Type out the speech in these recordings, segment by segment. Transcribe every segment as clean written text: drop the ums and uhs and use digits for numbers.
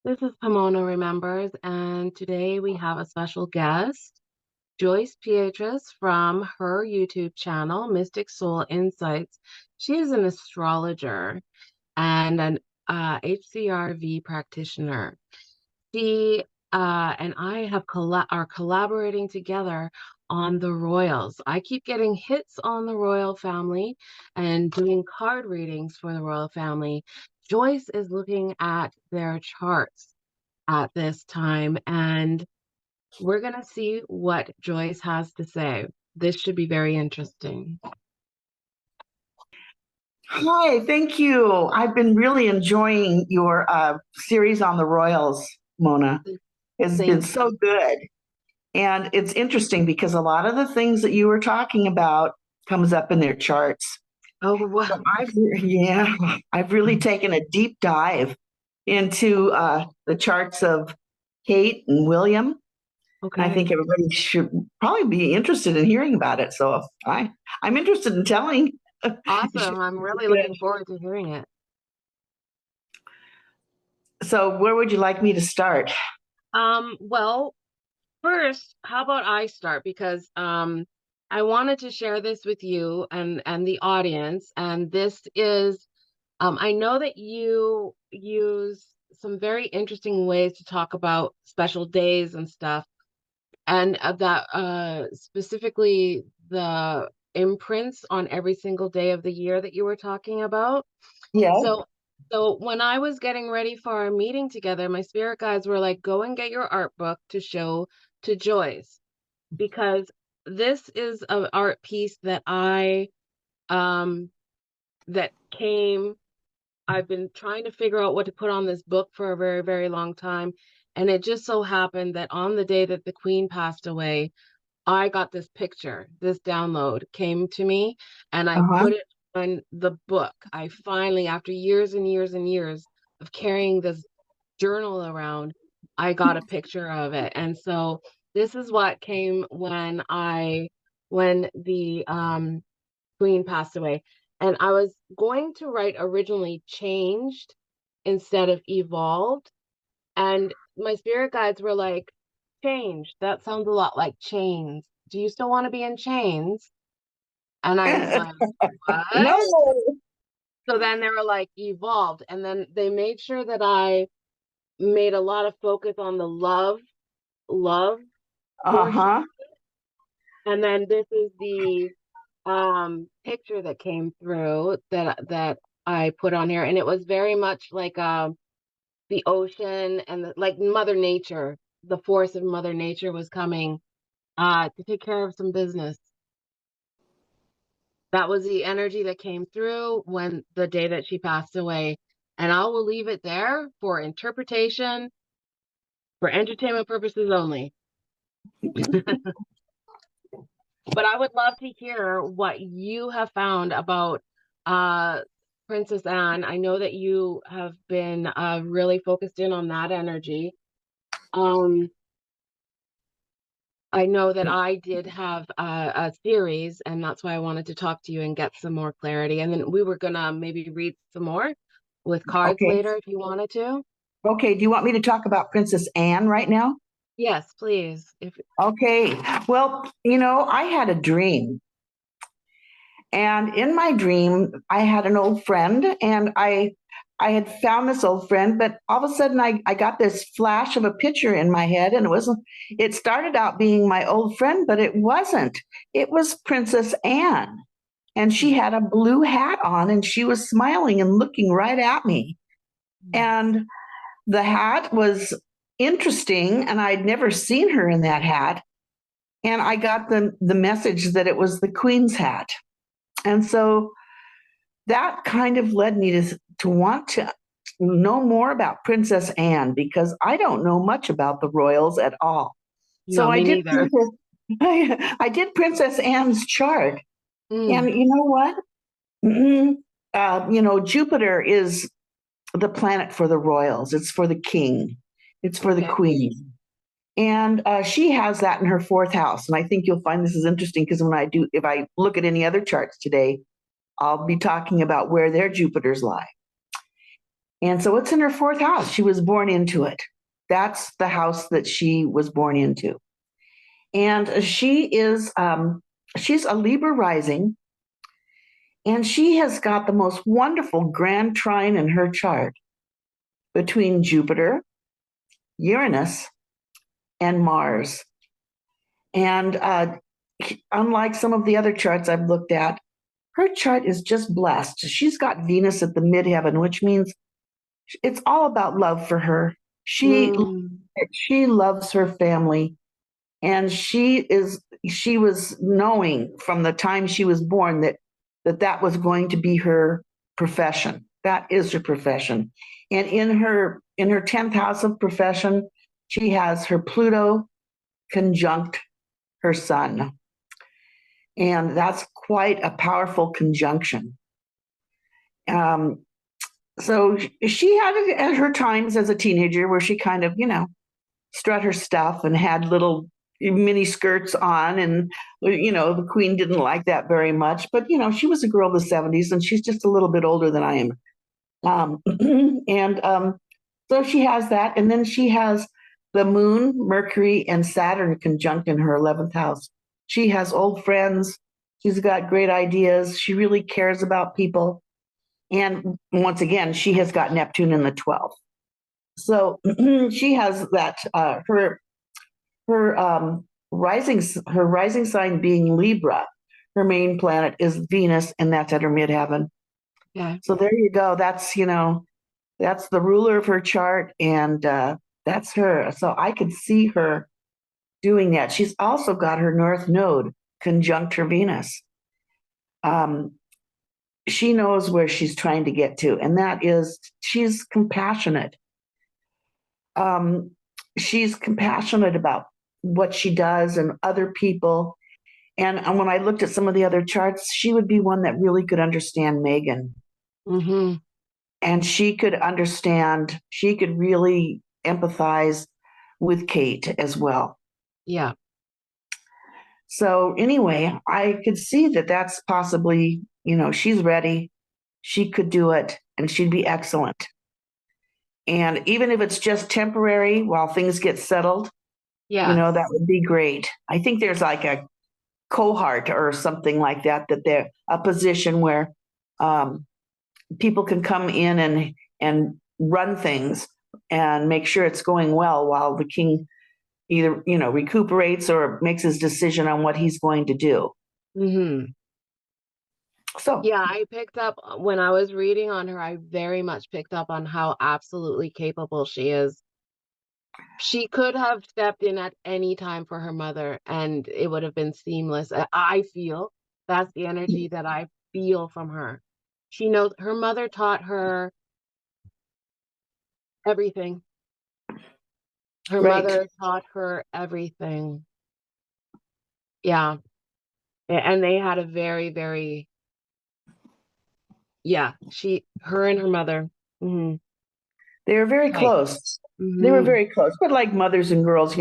This is Pomona Remembers, and today we have a special guest, Joyce Beatrice from her YouTube channel, Mystic Soul Insights. She is an astrologer and an HCRV practitioner. She and I are collaborating together on the royals. I keep getting hits on the royal family and doing card readings for the royal family. Joyce is looking at their charts at this time, and we're going to see what Joyce has to say. This should be very interesting. Hi, thank you. I've been really enjoying your series on the Royals, Mona. It's been Thank so good. And it's interesting because a lot of the things that you were talking about comes up in their charts. Oh, So wow. I've really taken a deep dive into the charts of Kate and William. And I think Okay. everybody should probably be interested in hearing about it. So I'm interested in telling. You should- Awesome. I'm really looking forward to hearing it. So where would you like me to start? Well, first, how about I start because I wanted to share this with you and the audience, and this is I know that you use some very interesting ways to talk about special days and stuff, and that specifically the imprints on every single day of the year that you were talking about. Yeah. So, so when I was getting ready for our meeting together, my spirit guides were like, "Go and get your art book to show to Joyce," because this is an art piece that I um that came. I've been trying to figure out what to put on this book for a very, very long time. And it just so happened that on the day that the Queen passed away, I got this picture, this download came to me, and I Uh-huh. put it on the book. I finally, after years and years and years of carrying this journal around, I got a picture of it. And so this is what came when the Queen passed away. And I was going to write originally changed instead of evolved. And my spirit guides were like, change. That sounds a lot like chains. Do you still want to be in chains? And I was like, No. what? So then they were like, evolved. And then they made sure that I made a lot of focus on the love portion. Uh-huh. And then this is the picture that came through that I put on here. And it was very much like the ocean and like Mother Nature, the force of Mother Nature was coming to take care of some business. That was the energy that came through when the day that she passed away. And I will leave it there for interpretation, for entertainment purposes only. But I would love to hear what you have found about uh, Princess Anne. I know that you have been really focused in on that energy. Um, I know that I did have a series, and that's why I wanted to talk to you and get some more clarity. And then we were gonna maybe read some more with cards Okay. later if you wanted to. Okay. Do you want me to talk about Princess Anne right now? Yes, please. If Okay. Well, I had a dream. And in my dream, I had an old friend and I had found this old friend, but all of a sudden I got this flash of a picture in my head and it started out being my old friend, but it wasn't. It was Princess Anne. And she had a blue hat on and she was smiling and looking right at me. And the hat was interesting and I'd never seen her in that hat. And I got the message that it was the Queen's hat. And so that kind of led me to want to know more about Princess Anne because I don't know much about the royals at all. no, So me neither. I did Princess Anne's chart. And Mm, you know what? Jupiter is the planet for the royals. It's for the king. It's for the okay. queen. And she has that in her fourth house. And I think you'll find this is interesting because if I look at any other charts today, I'll be talking about where their Jupiters lie. And so it's in her fourth house. She was born into it. That's the house that she was born into. And she's a Libra rising, and she has got the most wonderful grand trine in her chart between Jupiter, Uranus, and Mars. And unlike some of the other charts I've looked at, her chart is just blessed. She's got Venus at the midheaven, which means it's all about love for her. She Mm, she loves her family, and she was knowing from the time she was born that was going to be her profession. That is her profession. And in her 10th house of profession, she has her Pluto conjunct her sun. And that's quite a powerful conjunction. Um, so she had her times as a teenager where she kind of, strut her stuff and had little mini skirts on. And, the queen didn't like that very much. But, she was a girl of the 70s, and she's just a little bit older than I am. And so she has that. And then she has the moon, Mercury, and Saturn conjunct in her 11th house. She has old friends. She's got great ideas. She really cares about people. And once again, she has got Neptune in the 12th. So she has that her rising sign being Libra. Her main planet is Venus, and that's at her midheaven. yeah. So there you go. That's the ruler of her chart, and that's her. So I could see her doing that. She's also got her North Node conjunct her Venus. Um, she knows where she's trying to get to, and that is she's compassionate. Um, she's compassionate about what she does and other people. And when I looked at some of the other charts, she would be one that really could understand Megan. Mm-hmm. And she could really empathize with Kate as well. Yeah. So, anyway, I could see that that's possibly, she's ready. She could do it, and she'd be excellent. And even if it's just temporary while things get settled, Yes. that would be great. I think there's like a cohort or something like that, that they're a position where um, people can come in and run things and make sure it's going well while the king either recuperates or makes his decision on what he's going to do. Mm-hmm. So Yeah, I picked up when I was reading on her, I very much picked up on how absolutely capable she is. She could have stepped in at any time for her mother and it would have been seamless. I feel that's the energy that I feel from her. She knows her mother taught her everything. Her right, mother taught her everything. Yeah. And they had a very, very, yeah, her and her mother. Hmm. they were very Right. close. They were Hmm. very close, but like mothers and girls,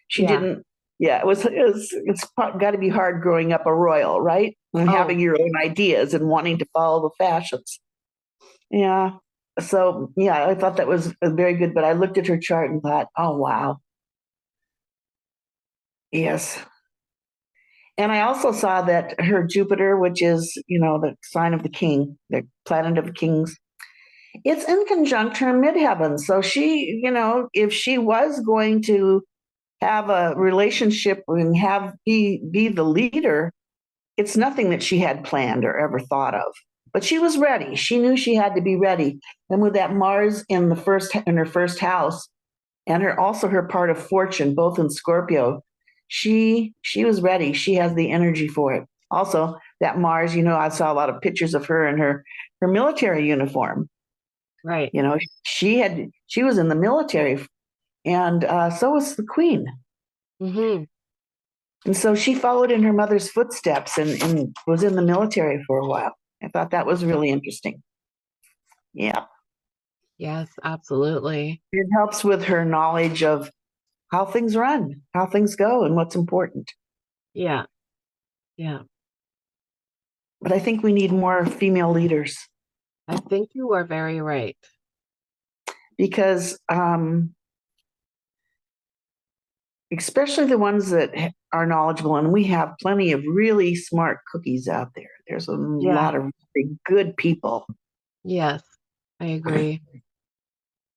she Yeah. didn't. Yeah, it's got to be hard growing up a royal, right? And Oh, having your own ideas and wanting to follow the fashions. Yeah. So yeah, I thought that was very good. But I looked at her chart and thought, oh wow, yes. And I also saw that her Jupiter, which is the sign of the king, the planet of kings, it's in conjunct her midheaven. So she, if she was going to have a relationship and have be the leader, it's nothing that she had planned or ever thought of. But she was ready. She knew she had to be ready. And with that Mars in her first house, and her part of fortune, both in Scorpio, she was ready. She has the energy for it. Also, that Mars, I saw a lot of pictures of her in her military uniform. right. She was in the military, and so was the queen. Hmm. And so she followed in her mother's footsteps and was in the military for a while. I thought that was really interesting. Yeah. Yes, absolutely. It helps with her knowledge of how things run, how things go, and what's important. Yeah. Yeah. But I think we need more female leaders. I think you are very right. because especially the ones that are knowledgeable, and we have plenty of really smart cookies out there. There's a Yeah. lot of really good people. Yes, I agree.